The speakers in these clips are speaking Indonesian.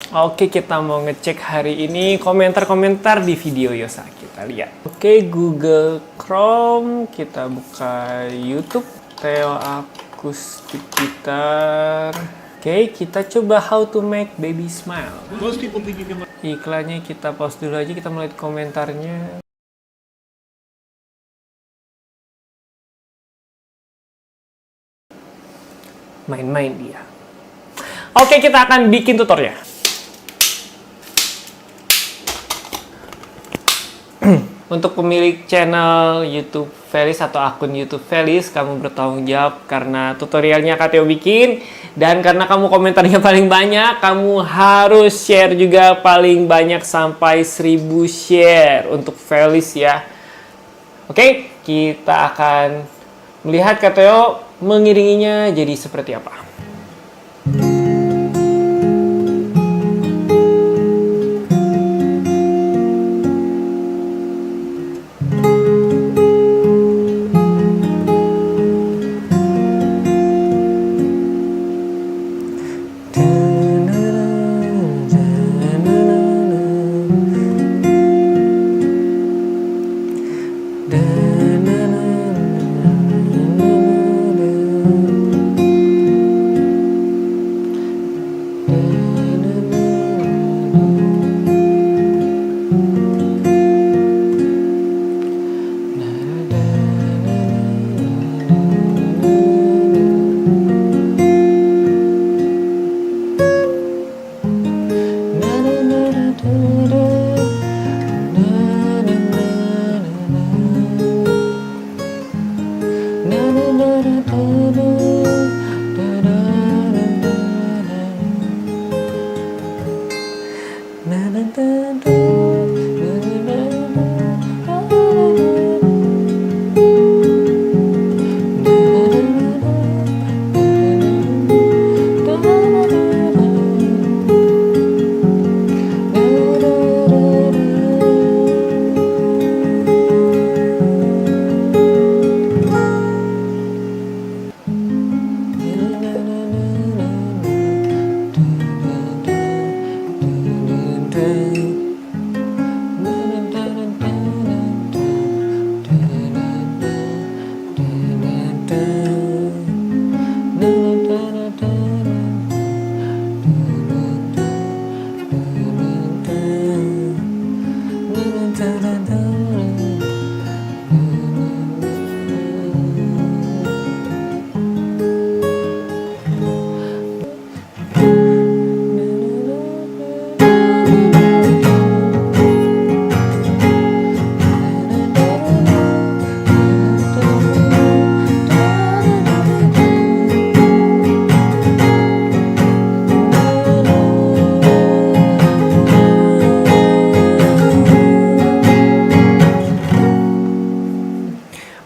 Oke, kita mau ngecek hari ini komentar-komentar di video Yosa. Kita lihat. Oke, Google Chrome. Kita buka YouTube. Theo Acoustic Guitar. Oke, kita coba how to make baby smile. Iklannya kita pause dulu aja, kita melihat komentarnya. Main-main dia. Oke, kita akan bikin tutornya. Untuk pemilik channel YouTube Felis atau akun YouTube Felis, kamu bertanggung jawab karena tutorialnya Kak Theo bikin. Dan karena kamu komentarnya paling banyak, kamu harus share juga paling banyak sampai 1000 share untuk Felis ya. Oke, kita akan melihat Kak Theo mengiringinya jadi seperti apa.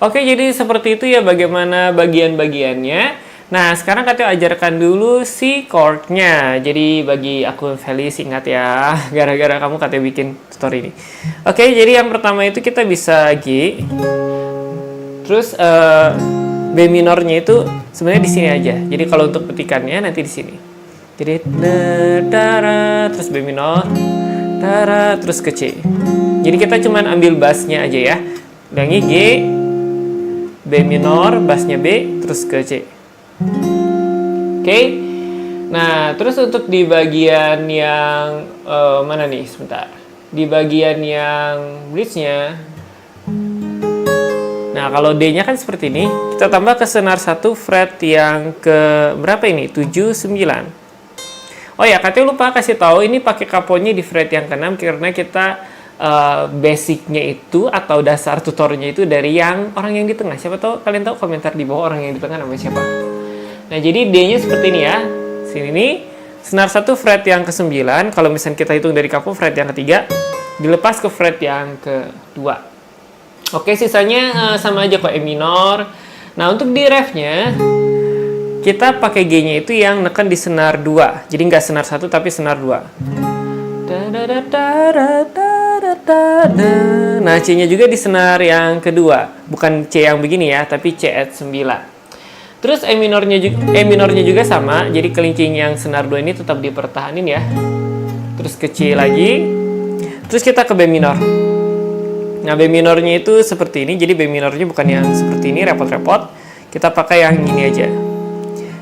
Oke, jadi seperti itu ya bagaimana bagian-bagiannya. Nah, sekarang Kak Theo ajarkan dulu si chordnya. Jadi bagi akun Felis ingat ya, gara-gara kamu Kak Theo bikin tutorial ini. Oke, jadi yang pertama itu kita bisa G. Terus B minornya itu sebenarnya di sini aja. Jadi kalau untuk petikannya nanti di sini. Jadi terus B minor, terus ke C. Jadi kita cuman ambil bassnya aja ya. Ulangi G, B minor, bassnya B, terus ke C. Oke. Nah, terus untuk di bagian yang mana nih? Sebentar. Di bagian yang bridge-nya. Nah, kalau D-nya kan seperti ini. Kita tambah ke senar 1 fret yang ke berapa ini? 7, 9. Oh ya, katanya lupa kasih tahu ini pakai kaponya di fret yang ke-6 karena kita basicnya itu atau dasar tutornya itu dari yang orang yang di tengah. Siapa tahu kalian tahu komentar di bawah orang yang di tengah namanya siapa. Nah, jadi D-nya seperti ini ya. Sini nih, senar 1 fret yang ke-9. Kalau misalnya kita hitung dari kapo fret yang ke-3, dilepas ke fret yang ke-2. Oke, sisanya sama aja kok E minor. Nah, untuk di ref-nya kita pakai G-nya itu yang neken di senar 2. Jadi nggak senar 1 tapi senar 2. Nah, C-nya juga di senar yang kedua. Bukan C yang begini ya, tapi C add 9. Terus E minornya juga sama. Jadi kelincing yang senar 2 ini tetap dipertahanin ya. terus ke C lagi, terus kita ke B minor. Nah, B minornya itu seperti ini, jadi B minornya bukan yang seperti ini, repot-repot. Kita pakai yang ini aja.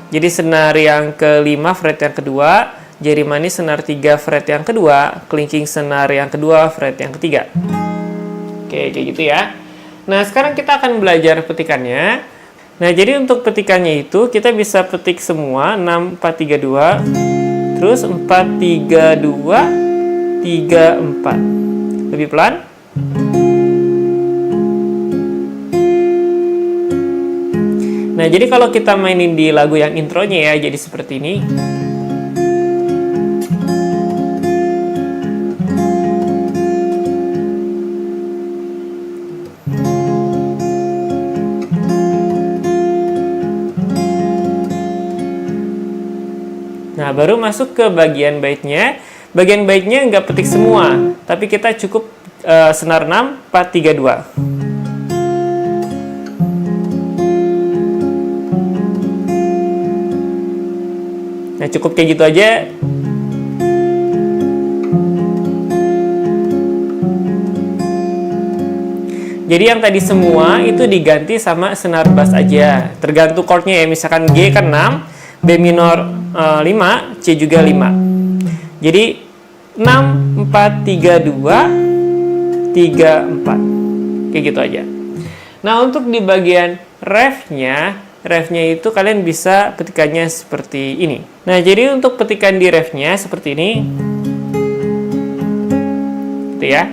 Jadi senar yang kelima, fret yang kedua, jari manis senar 3 fret yang kedua, kelingking senar yang kedua, fret yang ketiga. Oke, kayak gitu ya. Nah, sekarang kita akan belajar petikannya. Nah, jadi untuk petikannya itu kita bisa petik semua 6 4 3 2, terus 4 3 2 3 4. Lebih pelan. Nah, jadi kalau kita mainin di lagu yang intronya ya, jadi seperti ini. Nah, baru masuk ke bagian baitnya. Bagian baitnya nggak petik semua, tapi kita cukup senar 6, 4, 3, 2. Nah, cukup kayak gitu aja. Jadi yang tadi semua itu diganti sama senar bass aja. Tergantung chordnya ya. Misalkan G kan 6, B minor 5, C juga 5. Jadi 6, 4, 3, 2, 3, 4. Kayak gitu aja. Nah, untuk di bagian refnya itu kalian bisa petikannya seperti ini. Nah, jadi untuk petikan di refnya seperti ini. Gitu ya.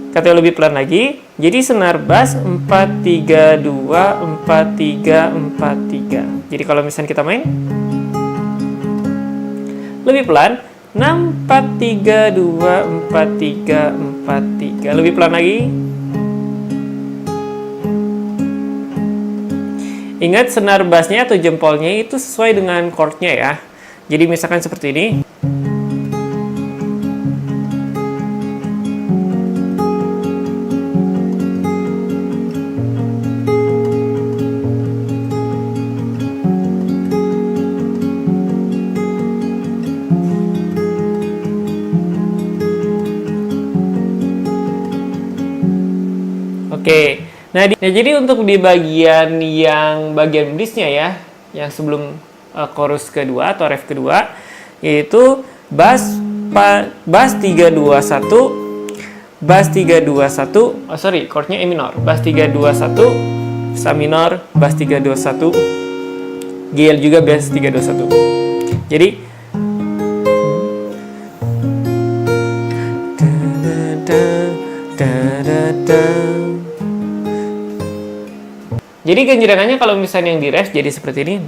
Kita lebih pelan lagi. Jadi senar bass 4 3 2 4 3 4 3. Jadi kalau misalnya kita main lebih pelan 6 4 3 2 4 3 4 3. Lebih pelan lagi. Ingat senar bassnya atau jempolnya itu sesuai dengan chordnya ya. Jadi misalkan seperti ini. Oke. Nah, jadi untuk di bagian yang bagian bridge-nya ya, yang sebelum chorus kedua atau ref kedua, yaitu bass 3 2 1, bass 3 2 1, chordnya E minor, bass 3 2 1, Sa minor, bass 3 2 1, GL juga bass 3 2 1. Jadi Jadi genjrekannya kalau misalnya yang di ref jadi seperti ini.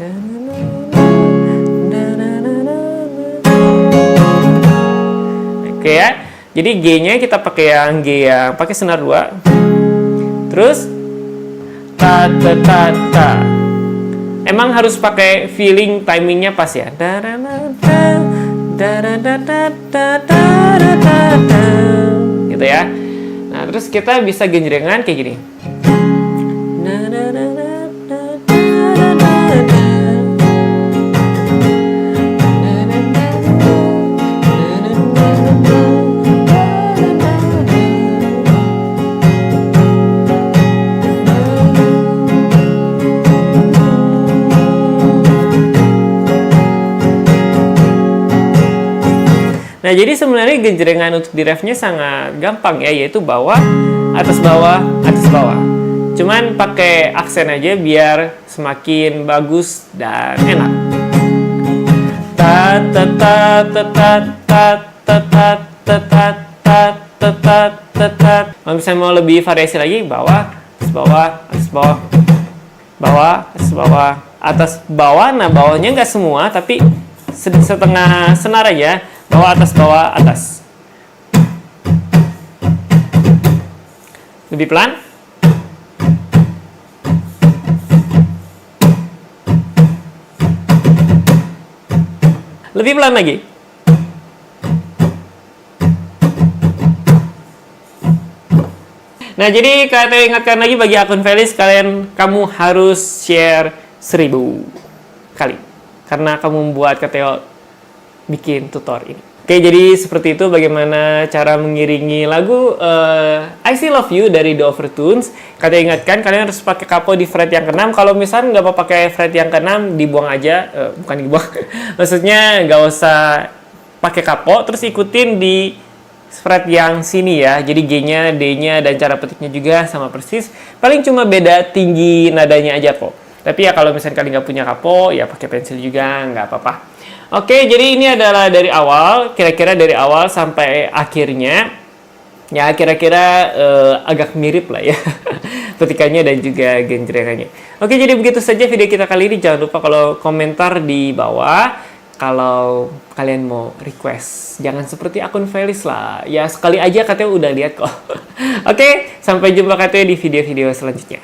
Oke ya. Jadi G-nya kita pakai yang G yang pakai senar 2. Terus ta ta ta ta. Emang harus pakai feeling timingnya pas ya. Gitu ya. Nah, terus kita bisa genjrengan kayak gini. Nah, jadi sebenarnya genjrengan untuk di refnya sangat gampang ya, yaitu bawah, atas bawah, atas bawah. Cuman pakai aksen aja biar semakin bagus dan enak. Ta ta ta ta ta ta ta ta ta ta ta ta ta ta ta. Kalau misalnya mau lebih variasi lagi, bawah, atas bawah, atas bawah, bawah, atas bawah, atas bawah. Nah, bawahnya nggak semua, tapi setengah senar aja. Bawah, atas. Lebih pelan. Lebih pelan lagi. Nah, jadi saya ingatkan lagi bagi akun Felis, kamu harus share 1000 kali. Karena kamu membuat KTO bikin tutor ini. Oke, jadi seperti itu bagaimana cara mengiringi lagu I Still Love You dari The Overtones. Kalian ingatkan, kalian harus pakai capo di fret yang ke-6. Kalau misalnya nggak mau pakai fret yang ke-6, dibuang aja. Bukan dibuang. Maksudnya nggak usah pakai capo, terus ikutin di fret yang sini ya. Jadi G-nya, D-nya, dan cara petiknya juga sama persis. Paling cuma beda tinggi nadanya aja kok. Tapi ya kalau misalnya kalian nggak punya capo, ya pakai pensil juga, nggak apa-apa. Oke, jadi ini adalah dari awal, kira-kira dari awal sampai akhirnya. Ya, kira-kira agak mirip lah ya. Petikannya dan juga genjrengannya. Oke, jadi begitu saja video kita kali ini. Jangan lupa kalau komentar di bawah. Kalau kalian mau request, jangan seperti akun Felis lah. Ya, sekali aja katanya udah lihat kok. Oke, sampai jumpa katanya di video-video selanjutnya.